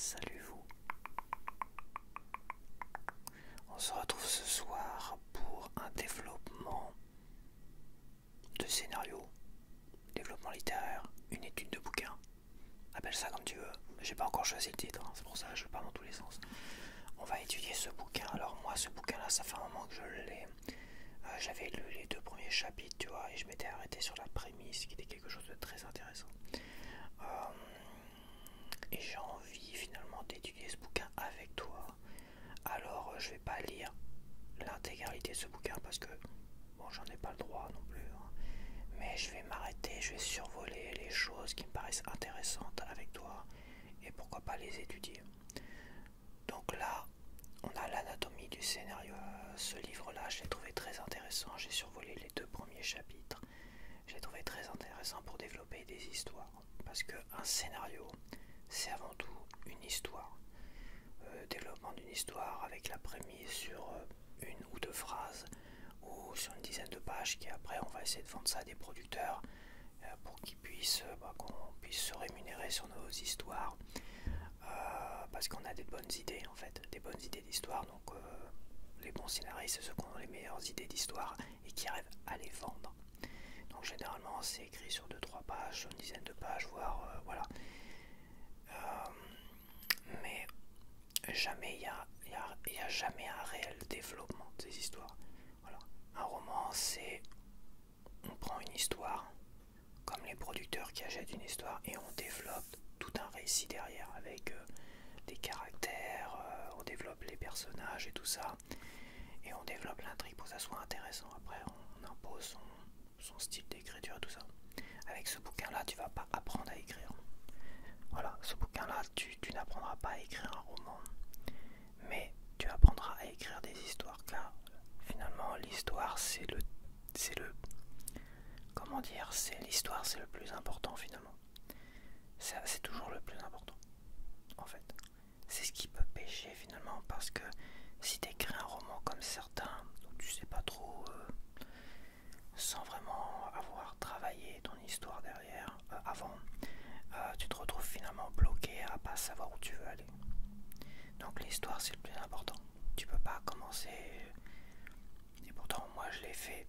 Salut vous. On se retrouve ce soir pour un développement de scénario, développement littéraire, une étude de bouquin. Appelle ça comme tu veux. J'ai pas encore choisi le titre, hein, c'est pour ça que je pars dans tous les sens. On va étudier ce bouquin. Alors moi, ce bouquin-là, ça fait un moment que je l'ai. J'avais lu les 2 premiers chapitres, tu vois, et je m'étais arrêté sur la prémisse, qui était quelque chose de très intéressant. Et j'ai envie finalement d'étudier ce bouquin avec toi. Alors je vais pas lire l'intégralité de ce bouquin parce que bon, j'en ai pas le droit non plus, hein. Mais je vais m'arrêter, je vais survoler les choses qui me paraissent intéressantes avec toi et pourquoi pas les étudier. Donc là, on a l'anatomie du scénario. Ce livre-là, je l'ai trouvé très intéressant. J'ai survolé les 2 premiers chapitres. Je l'ai trouvé très intéressant pour développer des histoires. Parce qu'un scénario, c'est avant tout une histoire. Développement d'une histoire avec la prémisse sur 1 ou 2 phrases ou sur une dizaine de pages qui après on va essayer de vendre ça à des producteurs pour qu'ils puissent, qu'on puisse se rémunérer sur nos histoires. Parce qu'on a des bonnes idées en fait, des bonnes idées d'histoire, donc les bons scénaristes c'est ceux qui ont les meilleures idées d'histoire et qui arrivent à les vendre. Donc généralement c'est écrit sur 2-3 pages, sur une dizaine de pages, voire voilà. Mais jamais il y a jamais un réel développement de ces histoires. Voilà. Un roman, c'est on prend une histoire, comme les producteurs qui achètent une histoire, et on développe tout un récit derrière avec des caractères, on développe les personnages et tout ça, et on développe l'intrigue pour que ça soit intéressant. Après, on impose son style d'écriture et tout ça. Avec ce bouquin-là, tu vas pas apprendre à écrire. Voilà, ce bouquin-là, tu n'apprendras pas à écrire un roman, mais tu apprendras à écrire des histoires. Car finalement, l'histoire, comment dire, c'est l'histoire, c'est le plus important finalement. C'est toujours le plus important, en fait. C'est ce qui peut pêcher finalement, parce que si tu écris un roman comme certains, où tu sais pas trop, sans vraiment avoir travaillé ton histoire derrière, avant, tu te retrouves finalement bloqué à pas savoir où tu veux aller. Donc l'histoire c'est le plus important. Tu peux pas commencer, et pourtant moi je l'ai fait,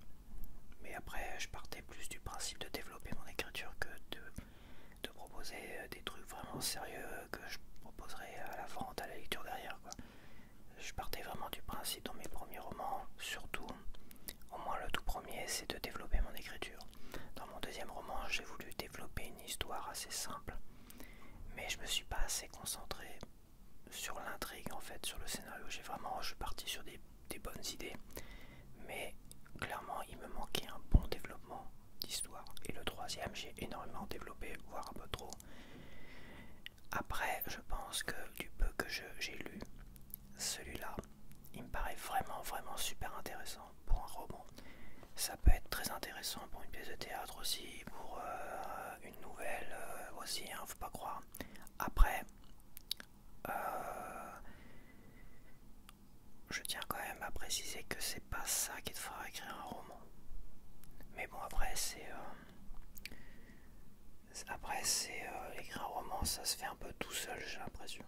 mais après je partais plus du principe de développer mon écriture que de proposer des trucs vraiment sérieux que je proposerais à la vente, à la lecture derrière, quoi. Je partais vraiment du principe dans mes premiers romans, surtout, au moins le tout premier, c'est de développer mon écriture. Dans mon deuxième roman, j'ai voulu développer une histoire assez simple, mais je me suis pas assez concentré sur l'intrigue en fait, sur le scénario. Je suis parti sur des bonnes idées, mais clairement il me manquait un bon développement d'histoire. Et le troisième, j'ai énormément développé, voire un peu trop. Après, je pense que du peu que j'ai lu, celui-là, il me paraît vraiment super intéressant pour un roman. Ça peut être très intéressant pour une pièce de théâtre aussi, pour une nouvelle aussi, hein, faut pas croire. Après, je tiens quand même à préciser que c'est pas ça qui te fera écrire un roman. Mais bon, après écrire un roman, ça se fait un peu tout seul, j'ai l'impression.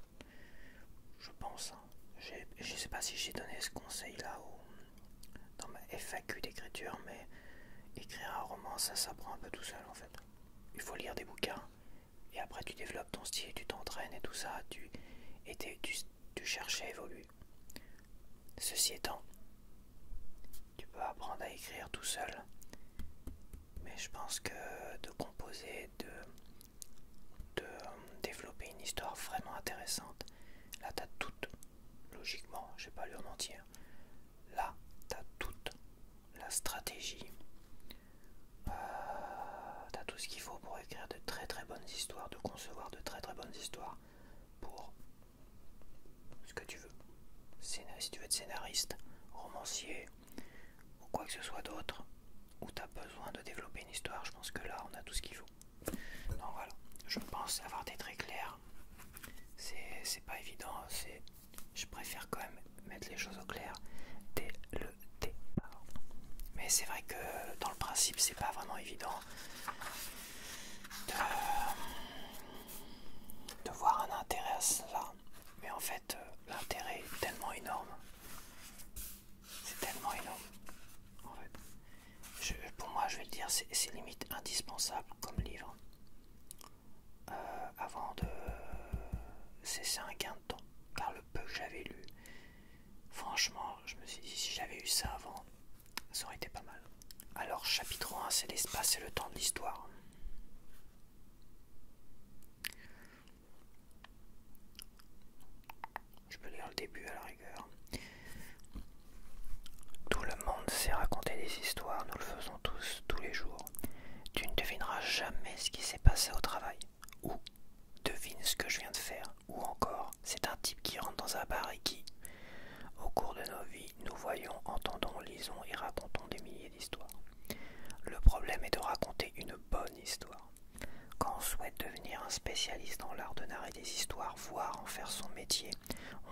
Je pense, hein. Je sais pas si j'ai donné ce conseil là dans ma FAQ d'écriture, mais écrire un roman, ça s'apprend un peu tout seul en fait. Il faut lire des bouquins, et après tu développes ton style, tu t'entraînes et tout ça, tu cherches à évoluer. Ceci étant, tu peux apprendre à écrire tout seul, mais je pense que de composer, de développer une histoire vraiment intéressante, là t'as toute, logiquement, je vais pas lu en entier, là t'as toute la stratégie, t'as tout ce qu'il faut pour écrire de très bonnes histoires, de concevoir de très bonnes histoires pour ce que tu veux. Si tu veux être scénariste, romancier ou quoi que ce soit d'autre, où tu as besoin de développer une histoire, je pense que là on a tout ce qu'il faut. Donc voilà, je pense avoir été très clair. C'est pas évident, je préfère quand même mettre les choses au clair dès le départ. Mais c'est vrai que dans le principe c'est pas vraiment évident de voir un intérêt à cela. Mais en fait, l'intérêt est tellement énorme. C'est tellement énorme. En fait, pour moi, je vais le dire, c'est limite indispensable comme livre. Avant de... C'est un gain de temps. Car le peu que j'avais lu, franchement, je me suis dit, si j'avais eu ça avant, ça aurait été pas mal. Alors, chapitre 1, c'est l'espace et le temps de l'histoire. Je peux lire le début à la rigueur. Tout le monde sait raconter des histoires, nous le faisons tous les jours. Tu ne devineras jamais ce qui s'est passé au travail. Ou devine ce que je viens de faire. Ou encore, c'est un type qui rentre dans un bar et qui, au cours de nos vies, nous voyons, entendons, lisons et racontons des milliers d'histoires. Le problème est de raconter une bonne histoire. Quand on souhaite devenir un spécialiste dans l'art de narrer des histoires, voire en faire son métier,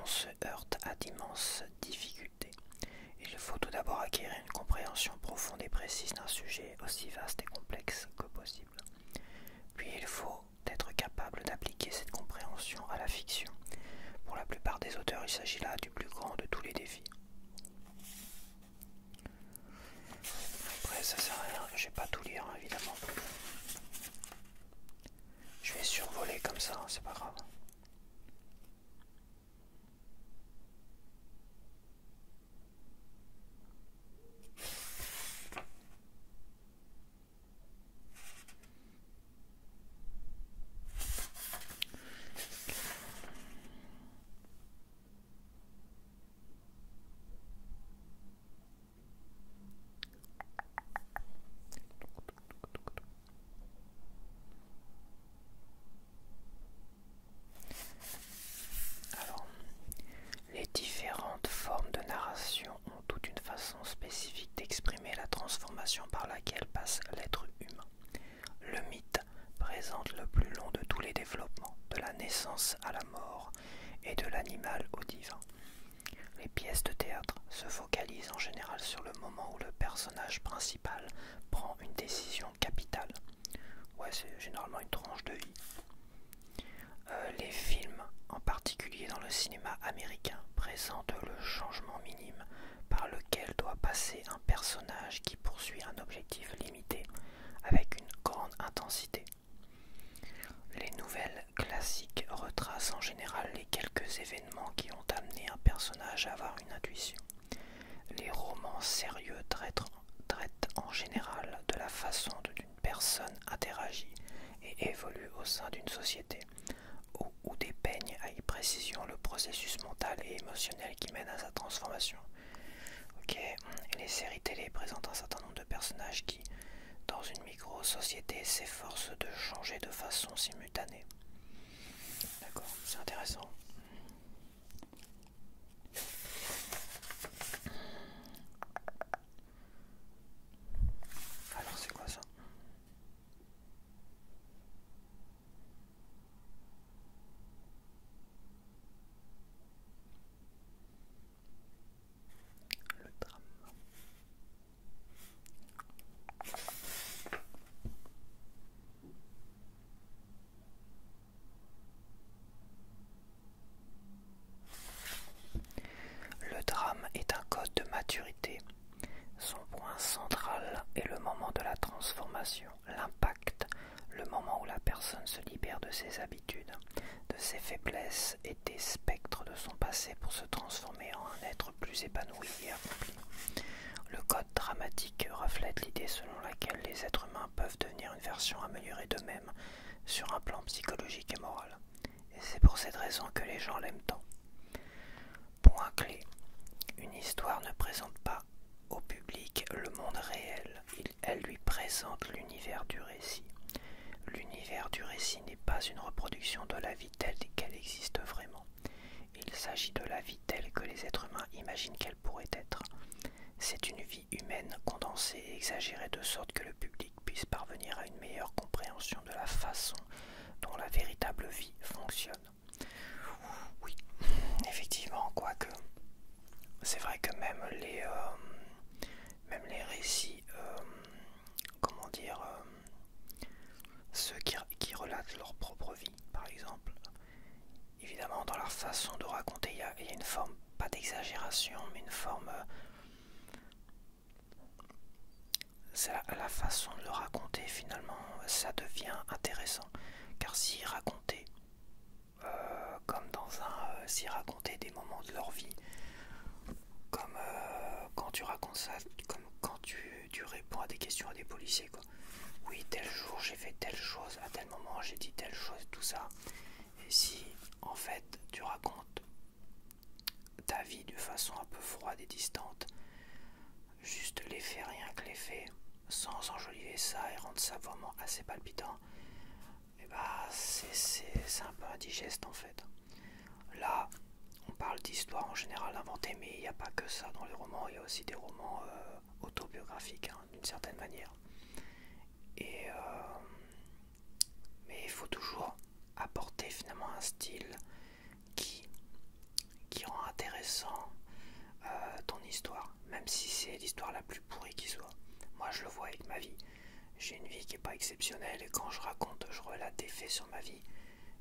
on se heurte à d'immenses difficultés. Il faut tout d'abord acquérir une compréhension profonde et précise d'un sujet aussi vaste et complexe que possible. Puis il faut être capable d'appliquer cette compréhension à la fiction. Pour la plupart des auteurs, il s'agit là du plus grand de tous les défis. Après, ça sert à rien, je vais pas tout lire, hein, évidemment. Je vais survoler comme ça, hein, c'est pas grave. Alors, les différentes formes de narration ont toute une façon spécifique d'exprimer la transformation par laquelle passe l'être humain. Le mythe présente le plus long de tous les développements, de la naissance à la mort et de l'animal au divin. Les pièces de théâtre se focalisent en général sur le moment où le personnage principal prend une décision capitale. Ouais, c'est généralement une tranche de vie. Les films, en particulier dans le cinéma américain, présentent le changement minime par lequel doit passer un personnage qui poursuit un objectif limité avec une grande intensité. Les nouvelles classiques retracent en général les quelques événements qui ont amené un personnage à avoir une intuition. Les romans sérieux traitent en général de la façon dont une personne interagit et évolue au sein d'une société, ou dépeignent avec précision le processus mental et émotionnel qui mène à sa transformation. Ok, et les séries télé présentent un certain nombre de personnages qui, dans une micro-société, s'efforcent de changer de façon simultanée. D'accord, c'est intéressant. Alors c'est quoi ça? Le drame. Le drame est un code de maturité. Son point central est le moment de la transformation, l'impact, le moment où la personne se libère de ses habitudes, de ses faiblesses et des spectres de son passé pour se transformer en un être plus épanoui et accompli. Le code dramatique reflète l'idée selon laquelle les êtres humains peuvent devenir une version améliorée d'eux-mêmes sur un plan psychologique et moral. Et c'est pour cette raison que les gens l'aiment tant. Point clé. Une histoire ne présente pas au public le monde réel, elle lui présente l'univers du récit. L'univers du récit n'est pas une reproduction de la vie telle qu'elle existe vraiment. Il s'agit de la vie telle que les êtres humains imaginent qu'elle pourrait être. C'est une vie humaine condensée et exagérée de sorte que le public puisse parvenir à une meilleure compréhension de la façon dont la véritable vie fonctionne. Oui, effectivement, quoique c'est vrai que même les récits, comment dire, ceux qui relatent leur propre vie, par exemple, c'est la façon de le raconter finalement, ça devient intéressant. Car s'ils racontaient comme s'ils racontaient des moments de leur vie, comme quand tu racontes ça, comme quand tu réponds à des questions à des policiers, quoi. Oui, tel jour j'ai fait telle chose, à tel moment j'ai dit telle chose, tout ça. Et si en fait tu racontes ta vie de façon un peu froide et distante, juste les faits, rien que les faits, sans enjoliver ça et rendre ça vraiment assez palpitant, et bah c'est un peu indigeste en fait. Là, on parle d'histoire en général inventée, mais il n'y a pas que ça dans les romans, il y a aussi des romans autobiographiques, hein, d'une certaine manière. Et mais il faut toujours apporter finalement un style qui rend intéressant ton histoire, même si c'est l'histoire la plus pourrie qui soit. Moi je le vois avec ma vie, j'ai une vie qui n'est pas exceptionnelle et quand je relate des faits sur ma vie,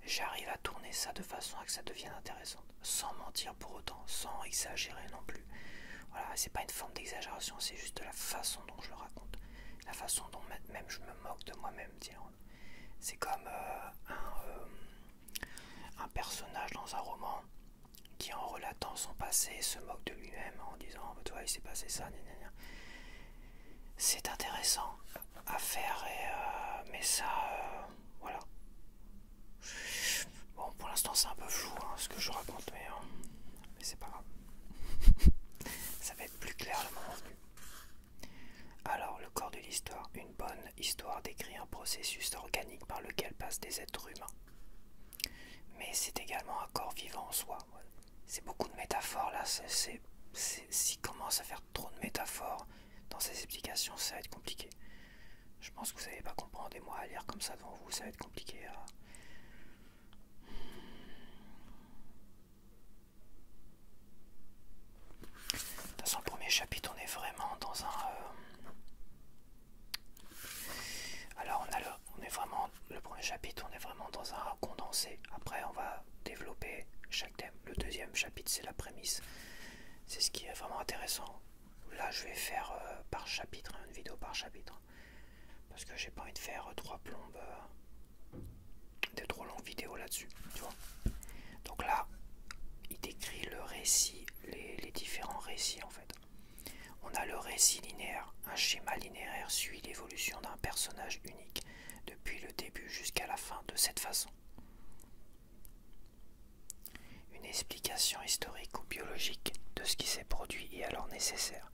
j'arrive à tourner ça de façon à que ça devienne intéressant, sans mentir pour autant, sans exagérer non plus. Voilà, c'est pas une forme d'exagération, c'est juste de la façon dont je le raconte, la façon dont même je me moque de moi-même. C'est comme un personnage dans un roman qui, en relatant son passé, se moque de lui-même en disant « toi il s'est passé ça, gna gna gna ». C'est intéressant à faire, mais ça, voilà. Bon, pour l'instant c'est un peu flou hein, ce que je raconte, mais c'est pas grave. Ça va être plus clair le moment venu. Alors, le corps de l'histoire. Une bonne histoire décrit un processus organique par lequel passent des êtres humains. Mais c'est également un corps vivant en soi. C'est beaucoup de métaphores là. S'il commence à faire trop de métaphores dans ces explications, ça va être compliqué. Je pense que vous n'allez pas comprendre, et moi à lire comme ça devant vous, ça va être compliqué. Dans le premier chapitre, on est vraiment dans un... Alors le premier chapitre, on est vraiment dans un condensé. Après, on va développer chaque thème. Le deuxième chapitre, c'est la prémisse. C'est ce qui est vraiment intéressant. Là, je vais faire par chapitre, une vidéo par chapitre. Parce que j'ai pas envie de faire 3 plombes, de trop longues vidéos là-dessus. Tu vois. Donc là, il décrit le récit, les différents récits en fait. On a le récit linéaire. Un schéma linéaire suit l'évolution d'un personnage unique depuis le début jusqu'à la fin de cette façon. Une explication historique ou biologique de ce qui s'est produit est alors nécessaire.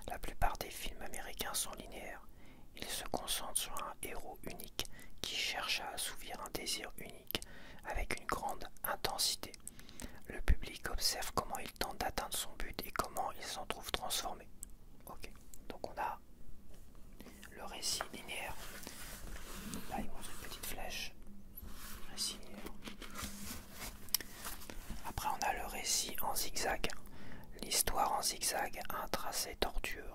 La plupart des films américains sont linéaires. Ils se concentrent sur un héros unique qui cherche à assouvir un désir unique avec une grande intensité. Le public observe comment il tente d'atteindre son but et comment il s'en trouve transformé. Ok, donc on a le récit linéaire. Là, il montre une petite flèche. Récit linéaire. Après, on a le récit en zigzag. L'histoire en zigzag a un tracé tortueux.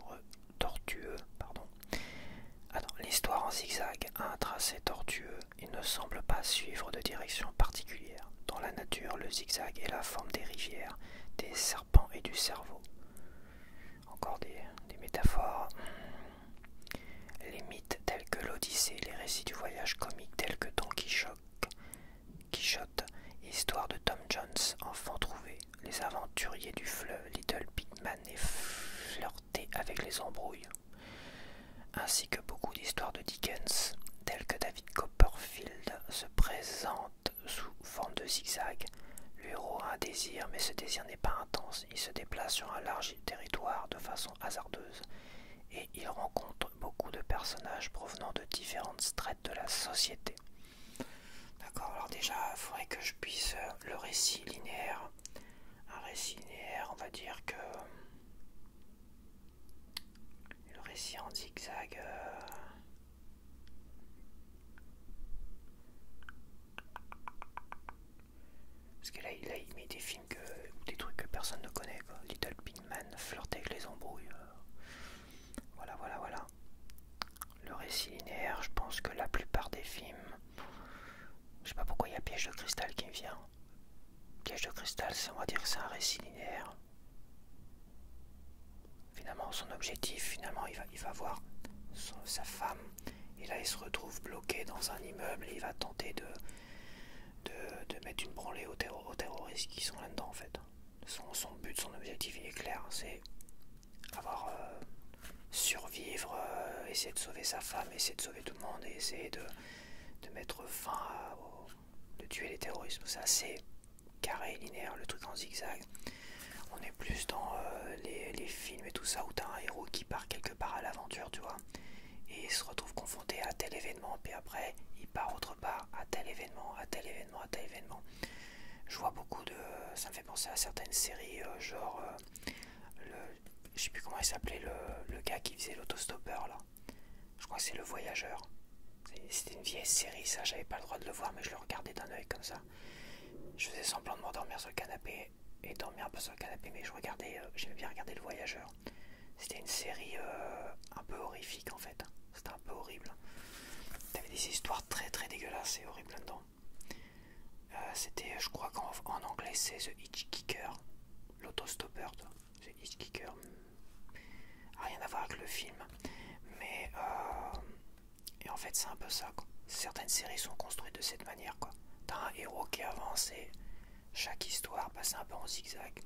L'histoire en zigzag a un tracé tortueux. Il ne semble pas suivre de direction particulière. Dans la nature, le zigzag est la forme des rivières, des serpents et du cerveau. Encore des métaphores. Les mythes tels que l'Odyssée, les récits du voyage comique tels que Don Quichotte, Histoire de Tom Jones, Enfant trouvé, les aventuriers du fleuve, Little Big Man et flirter avec les embrouilles, ainsi que beaucoup d'histoires de Dickens, telles que David Copperfield, se présentent sous forme de zigzag. Le héros a un désir, mais ce désir n'est pas intense. Il se déplace sur un large territoire de façon hasardeuse et il rencontre beaucoup de personnages provenant de différentes strates de la société. D'accord, alors déjà, il faudrait que je puisse le récit linéaire. Un récit linéaire, on va dire que le récit en zigzag. Parce que là, il met des films des trucs que personne ne connaît, quoi. Little Big Man, flirter avec les embrouilles. Voilà. Le récit linéaire, je pense que la plupart des films. Je sais pas pourquoi il y a Piège de cristal qui me vient. Piège de cristal, on va dire que c'est un récit linéaire. Finalement, son objectif, il va voir sa femme, et là il se retrouve bloqué dans un immeuble et il va tenter de mettre une branlée aux terroristes qui sont là-dedans en fait. Son but, son objectif il est clair, c'est survivre, essayer de sauver sa femme, essayer de sauver tout le monde et essayer de mettre fin de tuer les terroristes. C'est assez carré, linéaire, le truc en zigzag. On est plus dans les films et tout ça où t'as un héros qui part quelque part à l'aventure, tu vois, et il se retrouve confronté à tel événement, puis après il part autre part à tel événement, à tel événement, à tel événement. Je vois beaucoup de... ça me fait penser à certaines séries, genre... je sais plus comment il s'appelait, le gars qui faisait l'autostoppeur là. Je crois que c'est Le Voyageur. C'était une vieille série ça, j'avais pas le droit de le voir mais je le regardais d'un œil comme ça. Je faisais semblant de m'endormir sur le canapé et dormir un peu sur le canapé, mais j'aimais bien regarder Le Voyageur. C'était une série un peu horrifique en fait. C'était un peu horrible. T'avais des histoires très très dégueulasses et horribles là-dedans. C'était, je crois qu'en anglais c'est The Hitchhiker, l'autostoppeur. The Hitchhiker, rien à voir avec le film, mais et en fait c'est un peu ça quoi. Certaines séries sont construites de cette manière quoi. T'as un héros qui avance et chaque histoire passe un peu en zigzag.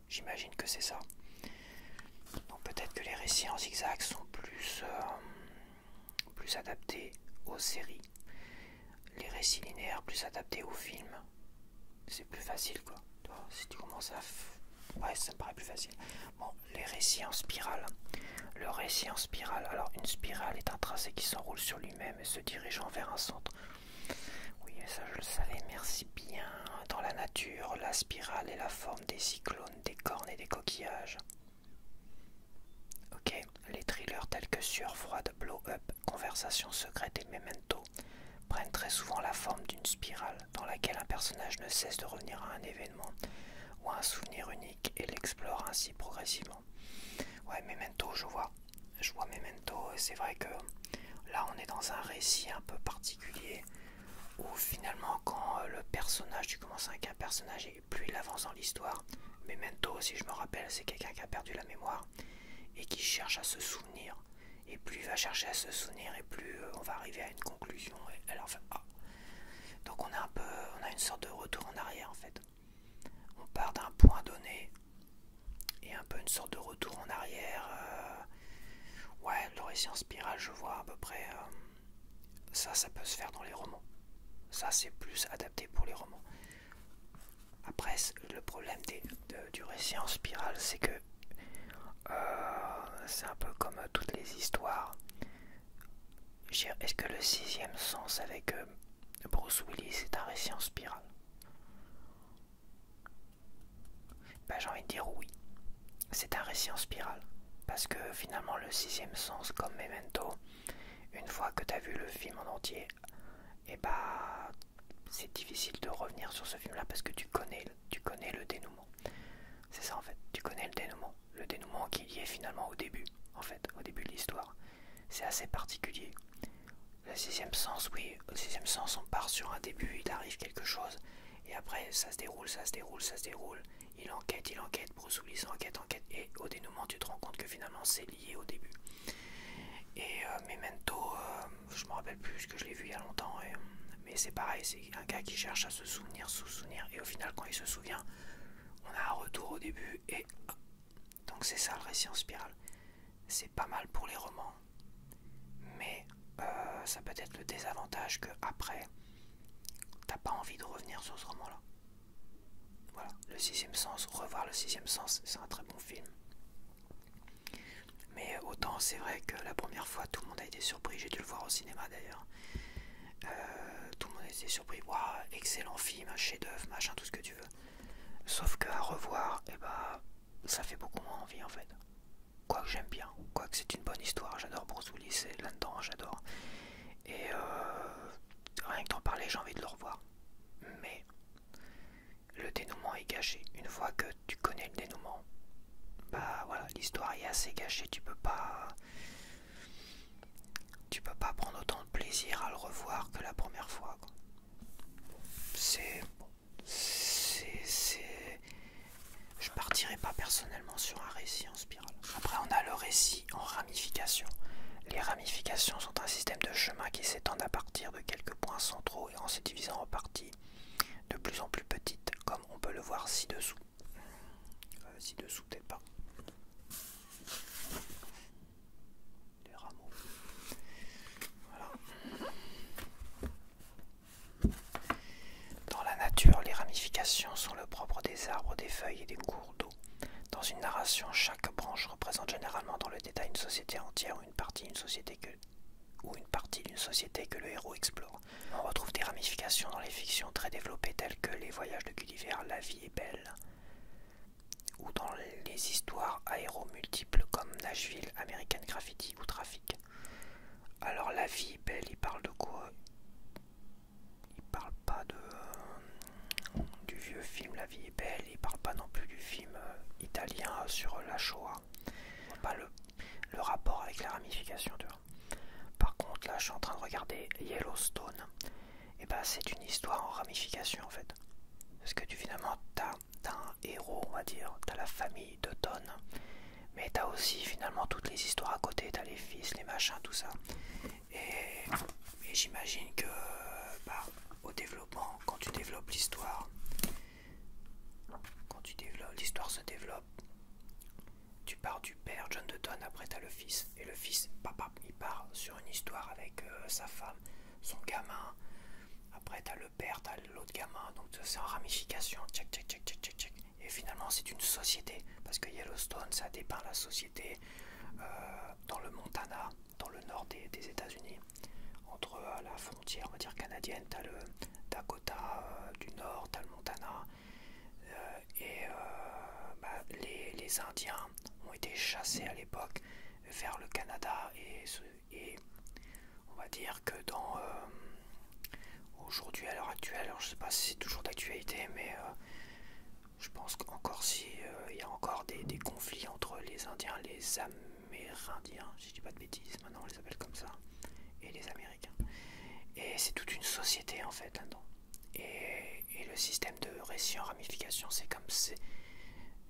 J'imagine que c'est ça. Donc peut-être que les récits en zigzag sont plus adaptés aux séries. Les récits linéaires plus adaptés aux films. C'est plus facile quoi. Si tu commences à... ouais, ça me paraît plus facile. Bon, les récits en spirale. Le récit en spirale. Alors une spirale est un tracé qui s'enroule sur lui-même et se dirigeant vers un centre. Oui, ça je le savais, merci bien. Dans la nature, la spirale est la forme des cyclones, des cornes et des coquillages. Ok, les thrillers tels que Sueur froide, Blow Up, Conversation secrète et Memento prennent très souvent la forme d'une spirale dans laquelle un personnage ne cesse de revenir à un événement ou à un souvenir unique et l'explore ainsi progressivement. Ouais, Memento, je vois Memento et c'est vrai que là on est dans un récit un peu particulier où finalement quand le personnage, tu commences avec un personnage et plus il avance dans l'histoire, Memento si je me rappelle c'est quelqu'un qui a perdu la mémoire et qui cherche à se souvenir, et plus il va chercher à se souvenir et plus on va arriver à une conclusion et alors, enfin, donc on a une sorte de retour en arrière en fait. On part d'un point donné et un peu une sorte de retour en arrière. Ouais, le récit en spirale je vois à peu près ça peut se faire dans les romans. Ça c'est plus adapté pour les romans. Après le problème du récit en spirale c'est que c'est un peu comme toutes les histoires. Est-ce que le sixième sens avec Bruce Willis est un récit en spirale? Ben, j'ai envie de dire oui. C'est un récit en spirale. Parce que finalement le sixième sens comme Memento, une fois que tu as vu le film en entier, et bah c'est difficile de revenir sur ce film là parce que tu connais le dénouement. C'est ça en fait, tu connais le dénouement. Le dénouement qui y est finalement au début, en fait, au début de l'histoire. C'est assez particulier. Le sixième sens, oui, au sixième sens on part sur un début, il arrive quelque chose, et après ça se déroule, il enquête, Bruce Willis enquête, et au dénouement tu te rends compte que finalement c'est lié au début. Et Memento, je me rappelle plus, que je l'ai vu il y a longtemps, mais c'est pareil, c'est un gars qui cherche à se souvenir, et au final quand il se souvient, on a un retour au début, et donc c'est ça le récit en spirale. C'est pas mal pour les romans, mais ça peut être le désavantage que après t'as pas envie de revenir sur ce roman là. Voilà, le sixième sens, revoir le sixième sens, c'est un très bon film, mais autant c'est vrai que la première fois tout le monde a été surpris, j'ai dû le voir au cinéma d'ailleurs, tout le monde a été surpris, waouh, excellent film, un chef d'œuvre, machin, tout ce que tu veux, sauf qu'à revoir, et bah ça fait beaucoup moins envie en fait. Quoique j'aime bien, quoique c'est une bonne histoire, j'adore Bruce Willis, c'est là-dedans, j'adore. Et rien que d'en parler, j'ai envie de le revoir. Mais le dénouement est gâché. Une fois que tu connais le dénouement, bah voilà, l'histoire est assez gâchée, tu peux pas prendre autant de plaisir à le revoir que la première fois, quoi. Je partirai pas personnellement sur un récit en spirale. Après on a le récit en ramification. Les ramifications ramifications sont un système de chemins qui s'étendent à partir de quelques points centraux et en se divisant en parties de plus en plus petites, comme on peut le voir ci-dessous. Ci-dessous, peut-être pas. Des rameaux. Voilà. Dans la nature, les ramifications sont le propre des arbres, des feuilles et des cours d'eau. Dans une narration, chaque branche représente généralement dans le détail une société entière ou une partie d'une société que le héros explore. On retrouve des ramifications dans les fictions très développées telles que Les Voyages de Gulliver, La vie est belle, ou dans les histoires à héros multiples comme Nashville, American Graffiti ou Trafic. Alors La vie est belle, il parle de quoi? Il parle pas du vieux film La vie est belle, il parle pas non plus du film italien sur la Shoah. Pas le rapport avec la ramification, tu vois. Par contre, là, je suis en train de regarder Yellowstone. Et bah, c'est une histoire en ramification, en fait. Parce que finalement, t'as un héros, on va dire. T'as la famille de Don. Mais t'as aussi, finalement, toutes les histoires à côté. T'as les fils, les machins, tout ça. Et j'imagine que, bah, au développement, quand tu développes l'histoire, l'histoire se développe. Tu pars du père, John Dutton, après t'as le fils. Et le fils, papa, il part sur une histoire avec sa femme, son gamin. Après t'as le père, t'as l'autre gamin. Donc c'est en ramification. Check. Et finalement c'est une société. Parce que Yellowstone, ça dépeint la société dans le Montana, dans le nord des États-Unis. Entre la frontière, on va dire canadienne, t'as le Dakota du nord, t'as le Montana. Les Indiens ont été chassés à l'époque vers le Canada et on va dire que aujourd'hui, à l'heure actuelle, alors je sais pas si c'est toujours d'actualité, mais je pense qu'encore il y a encore des conflits entre les Indiens, les Amérindiens, si je dis pas de bêtises, maintenant on les appelle comme ça, et les Américains. Et c'est toute une société en fait là-dedans. Et le système de récit en ramification,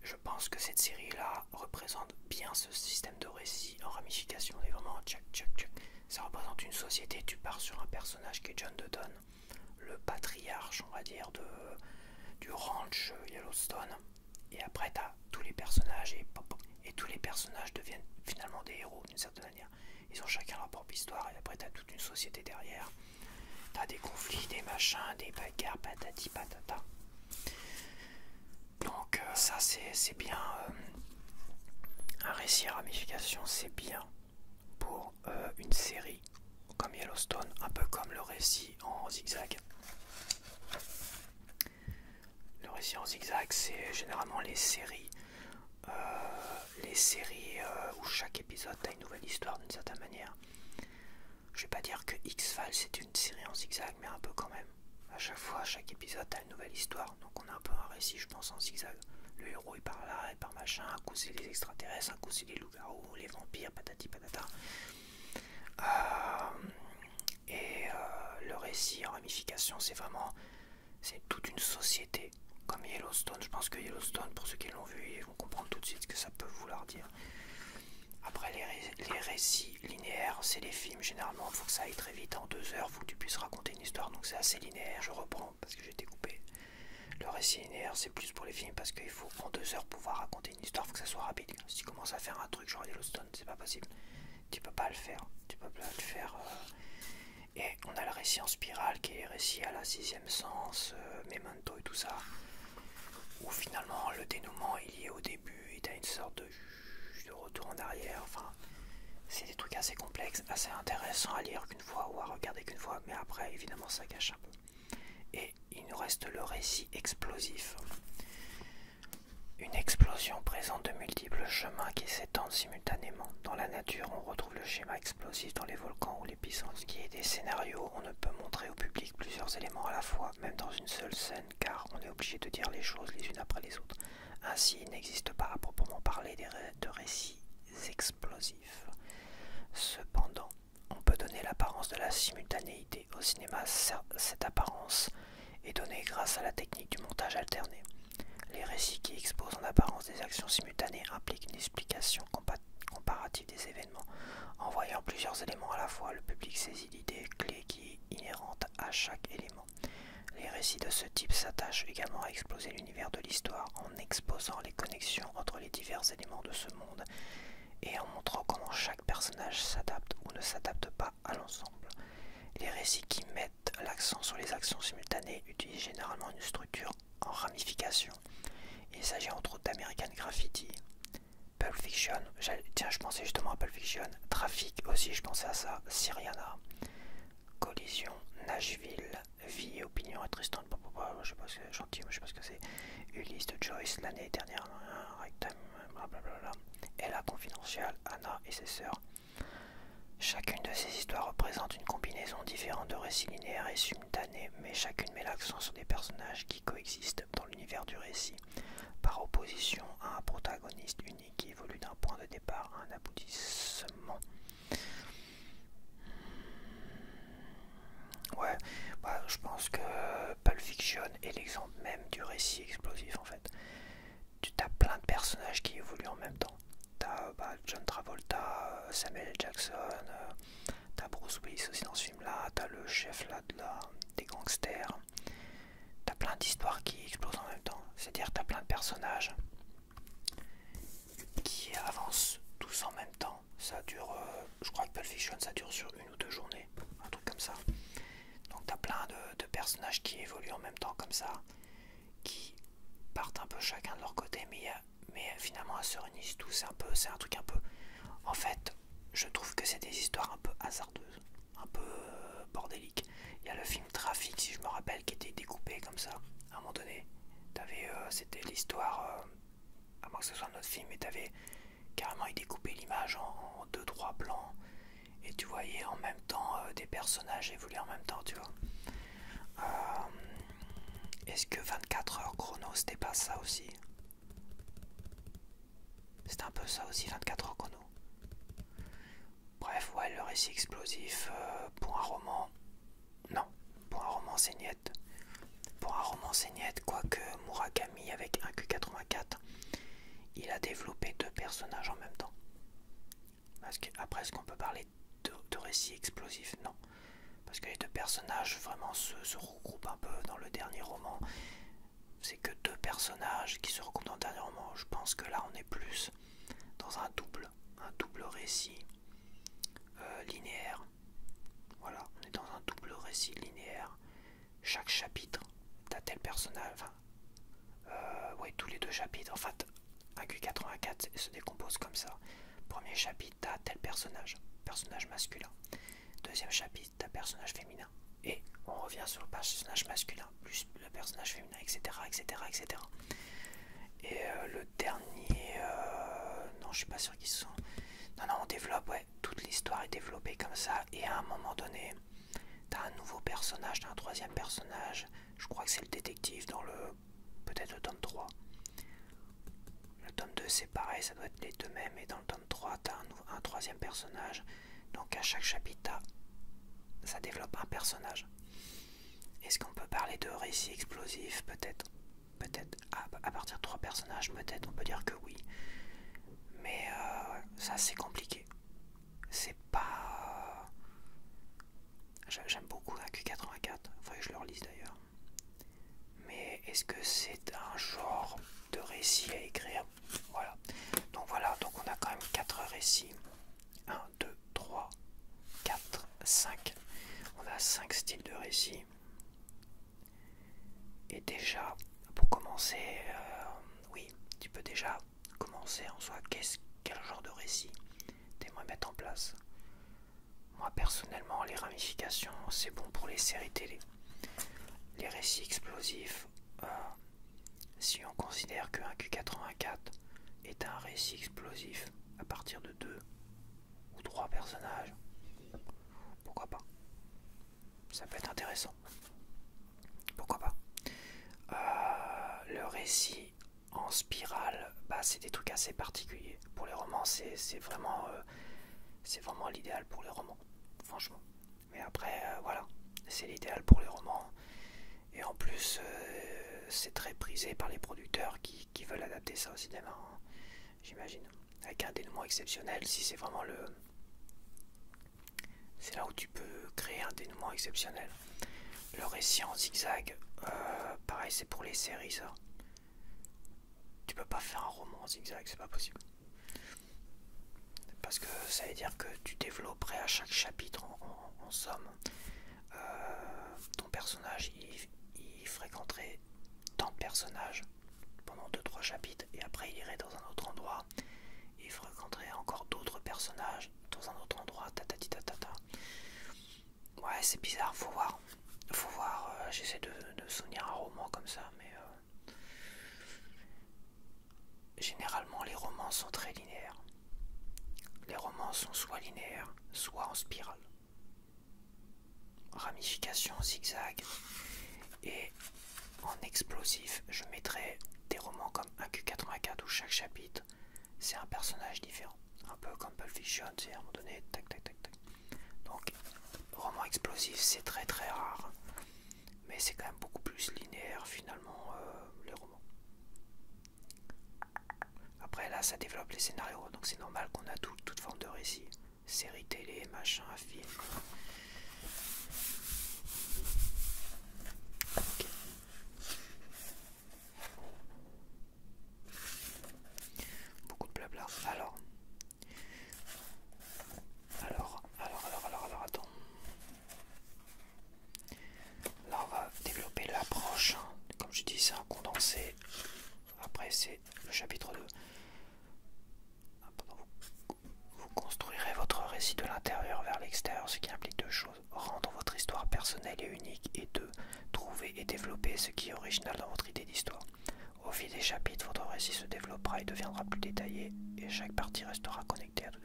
je pense que cette série-là représente bien ce système de récit en ramification. On est vraiment check. Ça représente une société. Tu pars sur un personnage qui est John Dutton, le patriarche, on va dire, du ranch Yellowstone. Et après, tu as tous les personnages et tous les personnages deviennent finalement des héros d'une certaine manière. Ils ont chacun leur propre histoire et après, tu as toute une société derrière. Tu as des conflits, des machins, des bagarres, patati patata. Donc ça c'est bien, un récit à ramification, c'est bien pour une série comme Yellowstone, un peu comme le récit en zigzag. Le récit en zigzag, c'est généralement les séries où chaque épisode a une nouvelle histoire d'une certaine manière. Je vais pas dire que X-Files c'est une série en zigzag, mais un peu quand même. À chaque fois, chaque épisode a une nouvelle histoire, donc on a un peu un récit, je pense, en zigzag. Le héros il part là, il part machin, un coup c'est les extraterrestres, un coup c'est les loups-garous, les vampires, patati patata. Le récit en ramification, c'est toute une société, comme Yellowstone. Je pense que Yellowstone, pour ceux qui l'ont vu, ils vont comprendre tout de suite ce que ça peut vouloir dire. Après les récits linéaires, c'est les films, généralement il faut que ça aille très vite, en 2 heures, il faut que tu puisses raconter une histoire, donc c'est assez linéaire, je reprends parce que j'ai été coupé. Le récit linéaire c'est plus pour les films parce qu'il faut en 2 heures pouvoir raconter une histoire, il faut que ça soit rapide. Si tu commences à faire un truc genre Yellowstone, c'est pas possible, tu peux pas le faire, Et on a le récit en spirale qui est récit à la 6e sens, Memento et tout ça, où finalement le dénouement est lié au début et t'as une sorte de retour en arrière, enfin c'est des trucs assez complexes, assez intéressants à lire qu'une fois ou à regarder qu'une fois, mais après évidemment ça gâche un peu. Et il nous reste le récit explosif. Une explosion présente de multiples chemins qui s'étendent simultanément. Dans la nature, on retrouve le schéma explosif dans les volcans ou les piscines. Ce qui est des scénarios, on ne peut montrer au public plusieurs éléments à la fois, même dans une seule scène, car on est obligé de dire les choses les unes après les autres. Ainsi, il n'existe pas à proprement parler de récits explosifs. Cependant, on peut donner l'apparence de la simultanéité. Au cinéma, cette apparence est donnée grâce à la technique du montage alterné. Les récits qui exposent en apparence des actions simultanées impliquent une explication comparative narratif des événements. En voyant plusieurs éléments à la fois, le public saisit l'idée clé qui est inhérente à chaque élément. Les récits de ce type s'attachent également à exploser l'univers de l'histoire en exposant les connexions entre les divers éléments de ce monde et en montrant comment chaque personnage s'adapte ou ne s'adapte pas à l'ensemble. Les récits qui mettent l'accent sur les actions simultanées utilisent généralement une structure en ramification. Il s'agit entre autres d'American Graffiti, Pulp Fiction, tiens je pensais justement à Pulp Fiction, Trafic aussi je pensais à ça, Syriana, Collision, Nashville, Vie et Opinion et Tristan, je sais pas ce que c'est, gentil, je sais pas ce que c'est, Ulysse de Joyce l'année dernière, Ragtime, blablabla, Ella Confidential, Anna et ses sœurs. Chacune de ces histoires représente une combinaison différente de récits linéaires et simultanés, mais chacune met l'accent sur des personnages qui coexistent dans l'univers du récit, par opposition à un protagoniste unique qui évolue d'un point de départ à un aboutissement. Ouais, bah, je pense que Pulp Fiction est l'exemple même du récit explosif en fait. Tu as plein de personnages qui évoluent en même temps. T'as John Travolta, Samuel L. Jackson, t'as Bruce Willis aussi dans ce film-là, t'as le chef là des gangsters. T'as plein d'histoires qui explosent en même temps. C'est-à-dire t'as plein de personnages qui avancent tous en même temps. Ça dure, je crois que Pulp Fiction ça dure sur 1 ou 2 journées, un truc comme ça. Donc t'as plein de personnages qui évoluent en même temps comme ça, qui partent un peu chacun de leur côté, mais finalement elles se réunissent tous. C'est un truc un peu. En fait, je trouve que c'est des histoires un peu hasardeuses, un peu bordéliques. Il y a le film Trafic, si je me rappelle, qui était découpé comme ça. À un moment donné, c'était l'histoire, à moins que ce soit un autre film, mais t'avais carrément découpé l'image en 2-3 plans, et tu voyais en même temps des personnages évoluer en même temps, tu vois. Est-ce que 24 heures chrono, c'était pas ça aussi? C'était un peu ça aussi, 24 heures chrono. Bref, ouais, le récit explosif, pour un roman, non. Pour un roman, c'est niet. Pour un roman, c'est niet, quoique Murakami, avec 1Q84, il a développé 2 personnages en même temps. Parce que, après, est-ce qu'on peut parler de récit explosif? Non. Parce que les 2 personnages vraiment se regroupent un peu dans le dernier roman. C'est que 2 personnages qui se regroupent dans le dernier roman. Je pense que là, on est plus dans un double récit linéaire. Voilà, on est dans un double récit linéaire. Chaque chapitre, t'as tel personnage. Enfin, ouais, tous les 2 chapitres. En fait, 1Q84 se décompose comme ça. Premier chapitre, t'as tel personnage masculin. Deuxième chapitre, t'as personnage féminin. Et on revient sur le personnage masculin, plus le personnage féminin, etc. Et le dernier, non, je suis pas sûr qu'ils sont. Non, on développe, ouais, toute l'histoire est développée comme ça. Et à un moment donné, t'as un nouveau personnage, t'as un 3e personnage. Je crois que c'est le détective dans peut-être le tome 3. Le tome 2 c'est pareil, ça doit être les 2 mêmes. Et dans le tome 3, t'as un 3e personnage. Donc à chaque chapitre, ça développe un personnage. Est-ce qu'on peut parler de récit explosif? Peut-être. À partir de 3 personnages, peut-être, on peut dire que oui. Mais ça, c'est compliqué. C'est pas... J'aime beaucoup un Q84. Faudrait que je le relise d'ailleurs. Mais est-ce que c'est un genre de récit à écrire? Voilà. Donc on a quand même 4 récits. 1, 2, 3, 4, 5. On a 5 styles de récit. Et déjà, pour commencer, oui, tu peux déjà commencer en soi. Quel genre de récit t'aimerais mettre en place? Moi, personnellement, les ramifications, c'est bon pour les séries télé. Les récits explosifs, si on considère que 1Q84 est un récit explosif à partir de 2 ou 3 personnages, pourquoi pas? Ça peut être intéressant. Pourquoi pas? Le récit en spirale, c'est des trucs assez particuliers. Pour les romans, c'est vraiment l'idéal pour les romans, franchement. Mais après, voilà, c'est l'idéal pour les romans. Et en plus, c'est très prisé par les producteurs qui veulent adapter ça au cinéma, hein, j'imagine. avec un dénouement exceptionnel. Si c'est vraiment c'est là où tu peux créer un dénouement exceptionnel. Le récit en zigzag, pareil, c'est pour les séries, ça. Tu peux pas faire un roman en zigzag, c'est pas possible. Parce que ça veut dire que tu développerais à chaque chapitre, en somme, ton personnage, il fréquenterait tant de personnages pendant 2-3 chapitres, et après il irait dans un autre endroit, et il fréquenterait encore d'autres personnages dans un autre endroit, tatati. Ouais, c'est bizarre, faut voir. J'essaie de souvenir un roman comme ça, mais généralement les romans sont très linéaires. Les romans sont soit linéaires, soit en spirale. Ramification, zigzag. Et en explosif, je mettrais des romans comme 1Q84 où chaque chapitre, c'est un personnage différent. Un peu comme Pulp Fiction, c'est à un moment donné, tac. Donc, roman explosif, c'est très très rare. Mais c'est quand même beaucoup plus linéaire finalement, les romans. Après là, ça développe les scénarios, donc c'est normal qu'on a toute forme de récit. Série télé, machin, film. Okay. Beaucoup de blabla. Alors, attends. Là, on va développer l'approche. Comme je dis, c'est un condensé. Après, c'est le chapitre 2. Vous construirez votre récit de l'intérieur vers l'extérieur, ce qui implique deux choses. Rendre votre histoire personnelle et unique, et deux, trouver et développer ce qui est original dans votre idée d'histoire. Au fil des chapitres, votre récit se développera et deviendra plus détaillé, et chaque partie restera connectée à tout.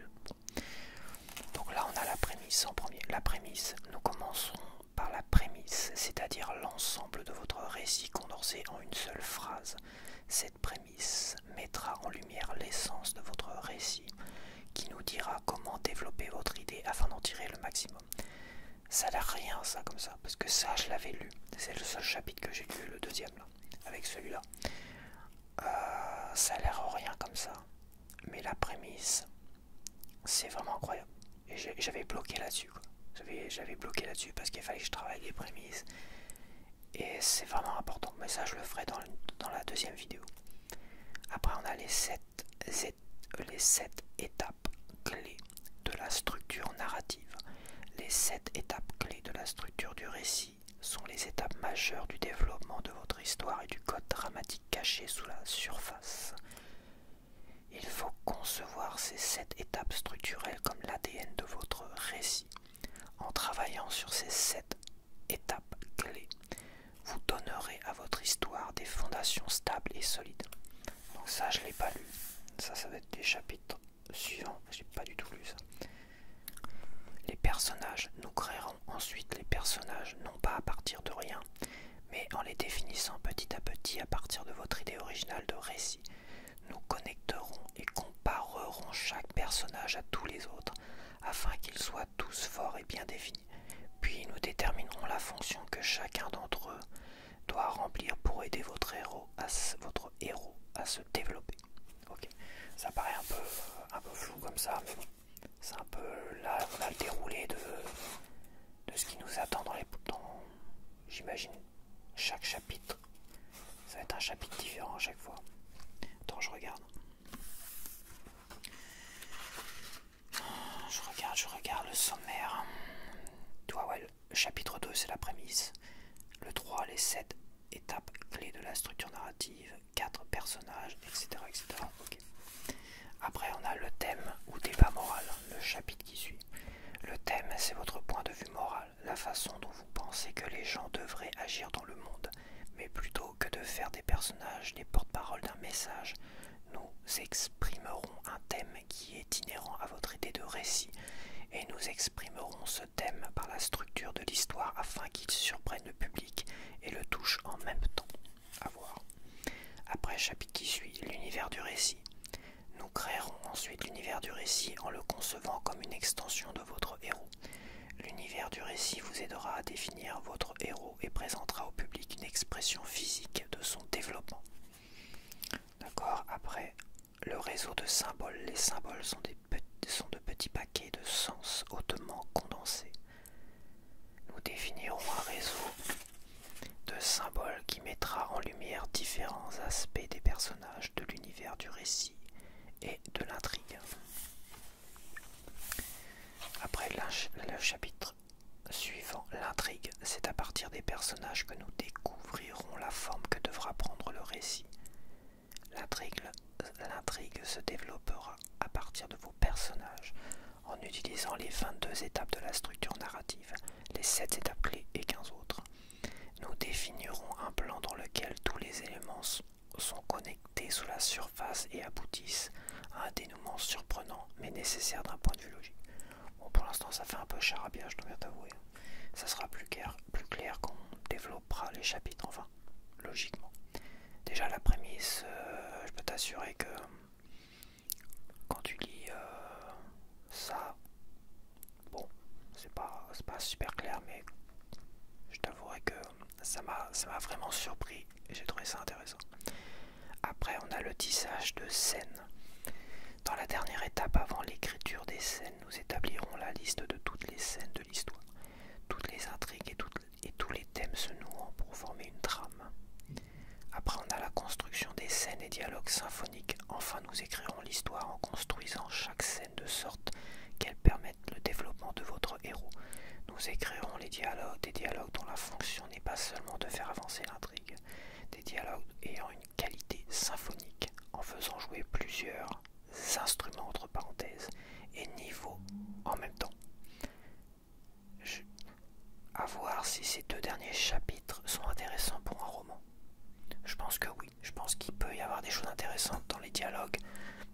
Donc là, on a la prémisse en premier. La prémisse, nous commençons par la prémisse, c'est-à-dire l'ensemble de votre récit condensé en une seule phrase. Cette prémisse mettra en lumière l'essence de votre récit, qui nous dira comment développer votre idée afin d'en tirer le maximum. Ça a l'air rien, ça, comme ça, parce que ça, je l'avais lu. C'est le seul chapitre que j'ai lu, le deuxième, là, avec celui-là. Ça a l'air rien comme ça. Mais la prémisse, c'est vraiment incroyable. Et j'avais bloqué là-dessus, quoi. J'avais bloqué là-dessus parce qu'il fallait que je travaille les prémices. Et c'est vraiment important. Mais ça, je le ferai dans la deuxième vidéo. Après, on a les 7 étapes clés de la structure narrative. Les 7 étapes clés de la structure du récit sont les étapes majeures du développement de votre histoire et du code dramatique caché sous la surface. Il faut concevoir ces 7 étapes structurelles comme l'ADN de votre récit. En travaillant sur ces 7 étapes clés, vous donnerez à votre histoire des fondations stables et solides. Donc ça, je ne l'ai pas lu. Ça va être des chapitres suivants. Je n'ai pas du tout lu ça. Les personnages. Nous créerons ensuite les personnages, non pas à partir de rien, mais en les définissant petit à petit à partir de votre idée originale de récit. Nous connecterons et comparerons chaque personnage à tous les autres, afin qu'ils soient tous forts et bien définis. Puis nous déterminerons la fonction que chacun d'entre eux doit remplir pour aider votre héros à se développer. Ok, ça paraît un peu flou comme ça, mais bon, c'est un peu là, on a le déroulé de ce qui nous attend dans j'imagine, chaque chapitre. Ça va être un chapitre différent à chaque fois. Attends, je regarde. Je regarde le sommaire. Tu vois, ouais, le chapitre 2, c'est la prémisse. Le 3, les 7 étapes clés de la structure narrative, 4 personnages, etc. Okay. Après, on a le thème ou débat moral, le chapitre qui suit. Le thème, c'est votre point de vue moral, la façon dont vous pensez que les gens devraient agir dans le monde. Mais plutôt que de faire des personnages les porte-parole d'un message, nous exprimerons un thème qui est inhérent à votre idée de récit, et nous exprimerons ce thème par la structure de l'histoire afin qu'il surprenne le public et le touche en même temps. À voir. Après, chapitre qui suit, l'univers du récit. Nous créerons ensuite l'univers du récit en le concevant comme une extension de votre héros. L'univers du récit vous aidera à définir votre héros et présentera au public une expression physique de son développement. D'accord. Après, le réseau de symboles. Les symboles sont de petits paquets de sens hautement condensés. Nous définirons un réseau de symboles qui mettra en lumière différents aspects des personnages, de l'univers du récit et de l'intrigue. Après le chapitre suivant, l'intrigue, c'est à partir des personnages que nous découvrirons la forme que devra prendre le récit. L'intrigue se développera à partir de vos personnages en utilisant les 22 étapes de la structure narrative, les 7 étapes clés et 15 autres. Nous définirons un plan dans lequel tous les éléments sont connectés sous la surface et aboutissent à un dénouement surprenant mais nécessaire d'un point de vue logique. Bon, pour l'instant ça fait un peu charabia, je dois bien t'avouer. Ça sera plus clair quand on développera les chapitres, enfin, logiquement. Déjà la prémisse, je peux t'assurer que quand tu lis ça, bon, c'est pas super clair, mais je t'avouerai que ça m'a vraiment surpris et j'ai trouvé ça intéressant. Après, on a le tissage de scènes. Dans la dernière étape avant l'écriture des scènes, nous établirons la liste de toutes les scènes de l'histoire, toutes les intrigues et tous les thèmes se nouant pour former une trame. Après, on a la construction des scènes et dialogues symphoniques. Enfin, nous écrirons l'histoire en construisant chaque scène de sorte qu'elle permette le développement de votre héros. Nous écrirons des dialogues dont la fonction n'est pas seulement de faire avancer l'intrigue, des dialogues ayant une qualité symphonique en faisant jouer plusieurs instruments entre parenthèses et niveaux en même temps. À voir si ces deux derniers chapitres sont intéressants pour un roman. Je pense que oui, je pense qu'il peut y avoir des choses intéressantes dans les dialogues,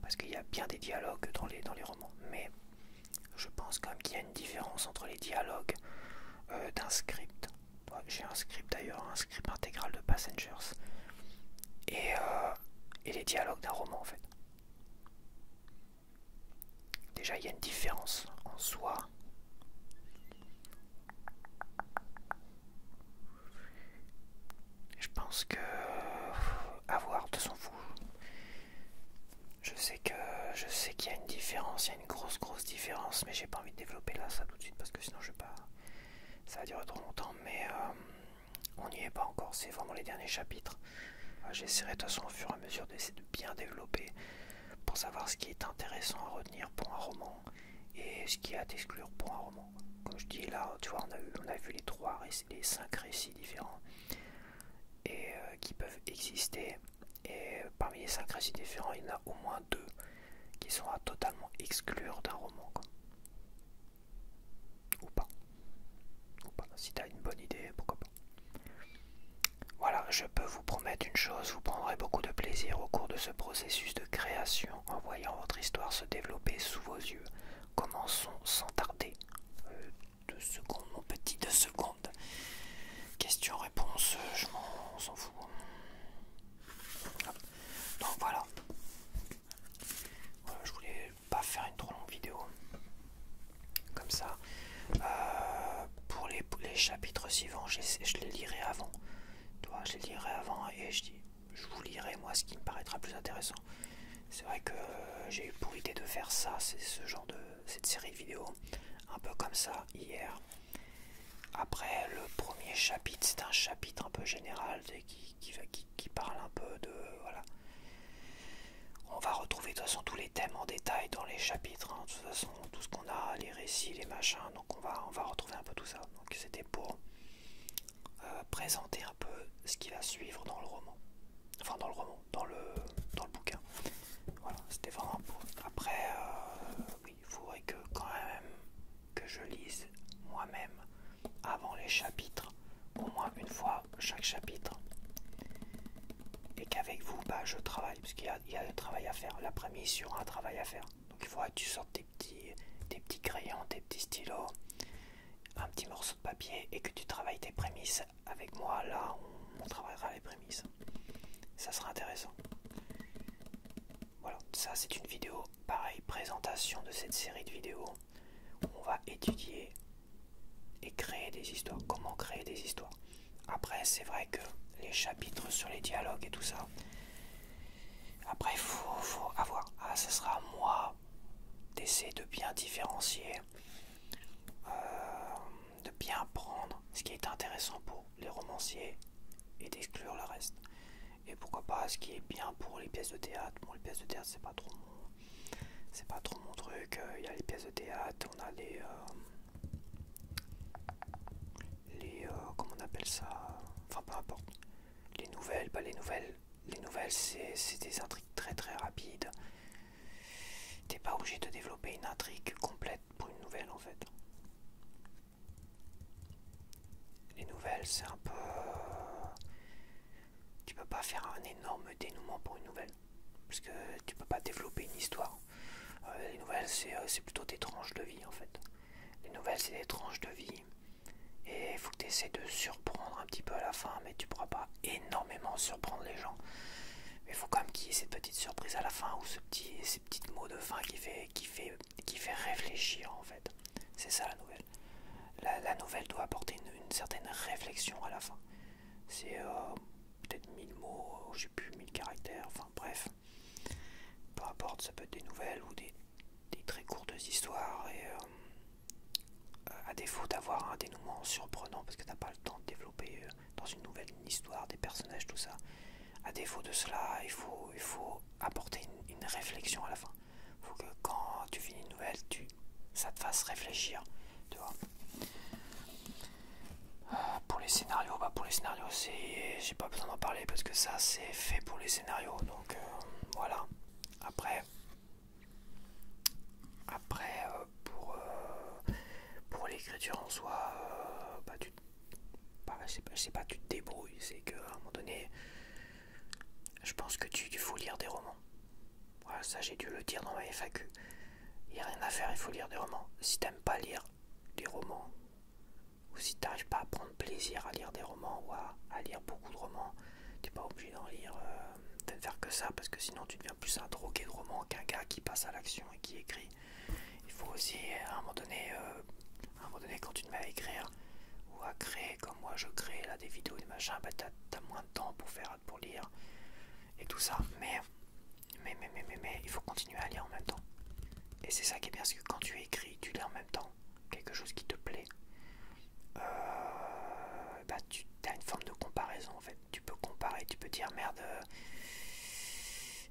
parce qu'il y a bien des dialogues dans les romans, mais je pense quand même qu'il y a une différence entre les dialogues d'un script. J'ai un script d'ailleurs, un script intégral de Passengers, et les dialogues d'un roman en fait. Déjà il y a une différence en soi. Je pense que à voir, de toute façon je sais qu'il y a une différence, il y a une grosse différence, mais j'ai pas envie de développer là ça tout de suite parce que sinon je vais pas, ça va durer trop longtemps, mais on n'y est pas encore, c'est vraiment les derniers chapitres. J'essaierai de toute façon au fur et à mesure d'essayer de bien développer pour savoir ce qui est intéressant à retenir pour un roman et ce qui est à exclure pour un roman. Comme je dis là, tu vois, on a vu les 5 récits différents et qui peuvent exister, et parmi les 5 récits différents, il y en a au moins 2 qui sont à totalement exclure d'un roman, quoi. Ou pas, si tu as une bonne idée, pourquoi pas. Voilà, je peux vous promettre une chose, vous prendrez beaucoup de plaisir au cours de ce processus de création en voyant votre histoire se développer sous vos yeux. Commençons sans tarder. 2 secondes, mon petit, 2 secondes. Question-réponse, on s'en fout. Donc voilà. Je voulais pas faire une trop longue vidéo. Comme ça. Pour les chapitres suivants, je les lirai avant. Je les lirai avant et je vous lirai moi ce qui me paraîtra plus intéressant. C'est vrai que j'ai eu pour idée de faire ça, c'est cette série de vidéos, un peu comme ça hier. Après le premier chapitre, c'est un chapitre un peu général qui parle un peu de voilà. On va retrouver de toute façon tous les thèmes en détail dans les chapitres, hein. De toute façon tout ce qu'on a, les récits, les machins, donc on va retrouver un peu tout ça. Donc c'était pour présenter un peu ce qui va suivre dans le roman, enfin dans le bouquin. Voilà, c'était vraiment pour. Après, oui, il faudrait que quand même que je lise moi-même avant les chapitres, au moins une fois chaque chapitre, et qu'avec vous, je travaille, parce qu'il y a un travail à faire. L'après-midi, il y aura un travail à faire. Donc il faudra que tu sortes tes petits crayons, tes petits stylos, un petit morceau de papier et que tu travailles tes prémices avec moi. Là on travaillera les prémices, ça sera intéressant. Voilà, ça c'est une vidéo pareil, présentation de cette série de vidéos où on va étudier et créer des histoires, comment créer des histoires. Après c'est vrai que les chapitres sur les dialogues et tout ça, Après, faut avoir. Ah, ce sera à moi d'essayer de bien différencier, de bien prendre ce qui est intéressant pour les romanciers et d'exclure le reste. Et pourquoi pas ce qui est bien pour les pièces de théâtre. Bon, les pièces de théâtre, c'est pas trop mon truc. Il y a les pièces de théâtre, on a comment on appelle ça, enfin peu importe. Les nouvelles, c'est des intrigues très très rapides. T'es pas obligé de développer une intrigue complète pour une nouvelle en fait. Les nouvelles, c'est un peu, tu peux pas faire un énorme dénouement pour une nouvelle, parce que tu peux pas développer une histoire. Les nouvelles, c'est plutôt des tranches de vie en fait. Les nouvelles, c'est des tranches de vie. Et il faut que tu essaies de surprendre un petit peu à la fin, mais tu pourras pas énormément surprendre les gens. Mais il faut quand même qu'il y ait cette petite surprise à la fin, ou ces petits mots de fin qui fait réfléchir en fait. C'est ça la nouvelle. La nouvelle doit apporter une certaine réflexion à la fin. C'est peut-être 1000 mots, j'ai plus 1000 caractères, enfin bref. Peu importe, ça peut être des nouvelles ou des très courtes histoires. Et à défaut d'avoir un dénouement surprenant, parce que t'as pas le temps de développer dans une nouvelle une histoire, des personnages, tout ça. À défaut de cela, il faut apporter une réflexion à la fin. Il faut que quand tu finis une nouvelle, ça te fasse réfléchir, tu vois. Pour les scénarios, j'ai pas besoin d'en parler parce que ça c'est fait pour les scénarios, donc voilà. Après pour l'écriture en soi, je sais pas, tu te débrouilles. C'est qu'à un moment donné, je pense que il faut lire des romans. Voilà, ça j'ai dû le dire dans ma FAQ. Il n'y a rien à faire, il faut lire des romans. Si t'aimes pas lire des romans, ou si t'arrives pas à prendre plaisir à lire des romans ou à lire beaucoup de romans, t'es pas obligé d'en lire, de ne faire que ça, parce que sinon tu deviens plus un drogué de romans qu'un gars qui passe à l'action et qui écrit. Il faut aussi à un moment donné, quand tu te mets à écrire ou à créer comme moi je crée là des vidéos et des machins, bah t'as moins de temps pour lire et tout ça, mais il faut continuer à lire en même temps. Et c'est ça qui est bien, parce que quand tu écris, tu lis en même temps quelque chose qui te plaît. Bah tu as une forme de comparaison en fait. Tu peux comparer, tu peux dire merde,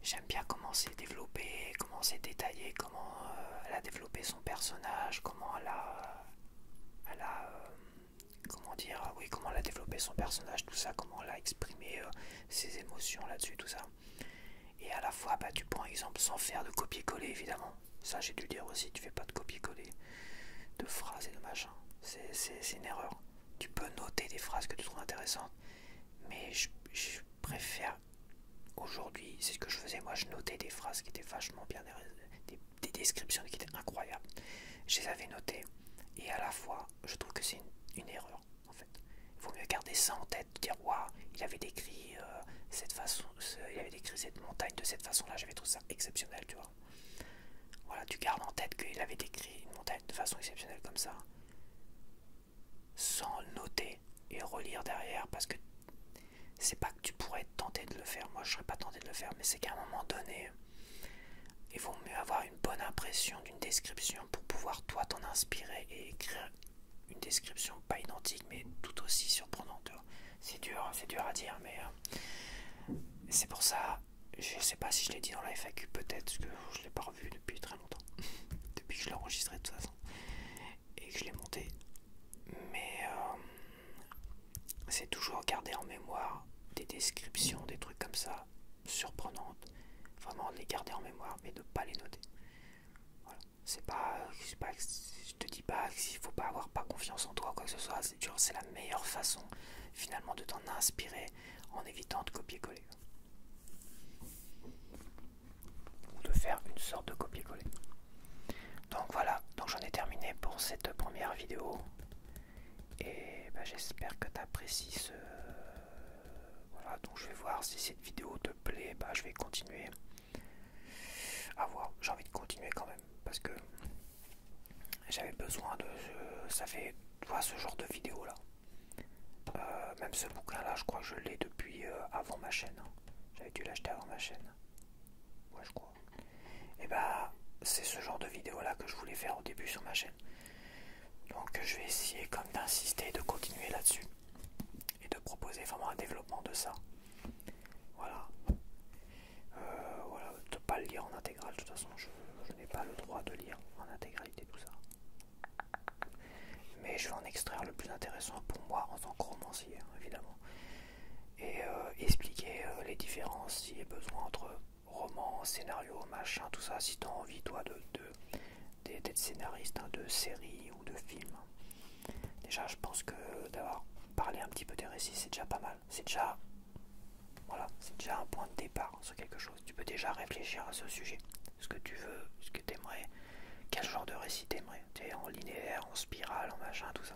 j'aime bien comment c'est développé, comment c'est détaillé, comment elle a développé son personnage, comment comment dire, oui, comment elle a développé son personnage, tout ça, comment elle a exprimé ses émotions là-dessus, tout ça. Et à la fois, bah, tu prends exemple sans faire de copier-coller, évidemment. Ça, j'ai dû le dire aussi, tu fais pas de copier-coller de phrases et de machin. C'est une erreur. Tu peux noter des phrases que tu trouves intéressantes, mais je préfère aujourd'hui, c'est ce que je faisais, moi je notais des phrases qui étaient vachement bien, des descriptions qui étaient incroyables. Je les avais notées, et à la fois, je trouve que c'est une erreur en fait. Il vaut mieux garder ça en tête, dire waouh, il avait décrit cette façon, il avait décrit cette montagne de cette façon-là, j'avais trouvé ça exceptionnel, tu vois. Voilà, tu gardes en tête qu'il avait décrit une montagne de façon exceptionnelle comme ça, sans noter et relire derrière, parce que c'est pas que tu pourrais être tenté de le faire, moi je serais pas tenté de le faire, mais c'est qu'à un moment donné, il vaut mieux avoir une bonne impression d'une description pour pouvoir toi t'en inspirer et écrire une description pas identique mais tout aussi surprenante. C'est dur à dire, mais c'est pour ça, je sais pas si je l'ai dit dans la FAQ, peut-être, parce que je l'ai pas revu depuis très longtemps, depuis que je l'ai enregistré de toute façon, et que je l'ai monté, mais c'est toujours garder en mémoire des descriptions, des trucs comme ça, surprenantes, vraiment les garder en mémoire, mais de pas les noter. Voilà. C'est pas, je te dis pas qu'il faut pas avoir pas confiance en toi ou quoi que ce soit, c'est la meilleure façon finalement de t'en inspirer en évitant de copier-coller. Ou de faire une sorte de copier-coller. Donc voilà, donc j'en ai terminé pour cette première vidéo. Et bah, j'espère que tu apprécies ce... Voilà, donc je vais voir si cette vidéo te plaît, bah, je vais continuer à voir. J'ai envie de continuer quand même, parce que j'avais besoin de... Ça fait, tu vois, ce genre de vidéo là. Même ce bouquin là, je crois que je l'ai depuis avant ma chaîne. J'avais dû l'acheter avant ma chaîne. Ouais, je crois. Et bah, c'est ce genre de vidéo là que je voulais faire au début sur ma chaîne. Donc je vais essayer comme d'insister, de continuer là-dessus et de proposer vraiment un développement de ça. Voilà. Voilà, de ne pas le lire en intégrale, de toute façon je n'ai pas le droit de lire en intégralité tout ça. Mais je vais en extraire le plus intéressant pour moi en tant que romancier, hein, évidemment. Et expliquer les différences s'il y a besoin entre roman, scénario, machin, tout ça, si tu as envie toi d'être scénariste, hein, de séries ou de films. Déjà je pense que d'avoir parlé un petit peu des récits c'est déjà pas mal. C'est déjà, voilà, c'est déjà un point de départ sur quelque chose. Tu peux déjà réfléchir à ce sujet. Ce que tu veux, ce que tu aimerais, quel genre de récit t'aimerais. Tu es en linéaire, en spirale, en machin, tout ça.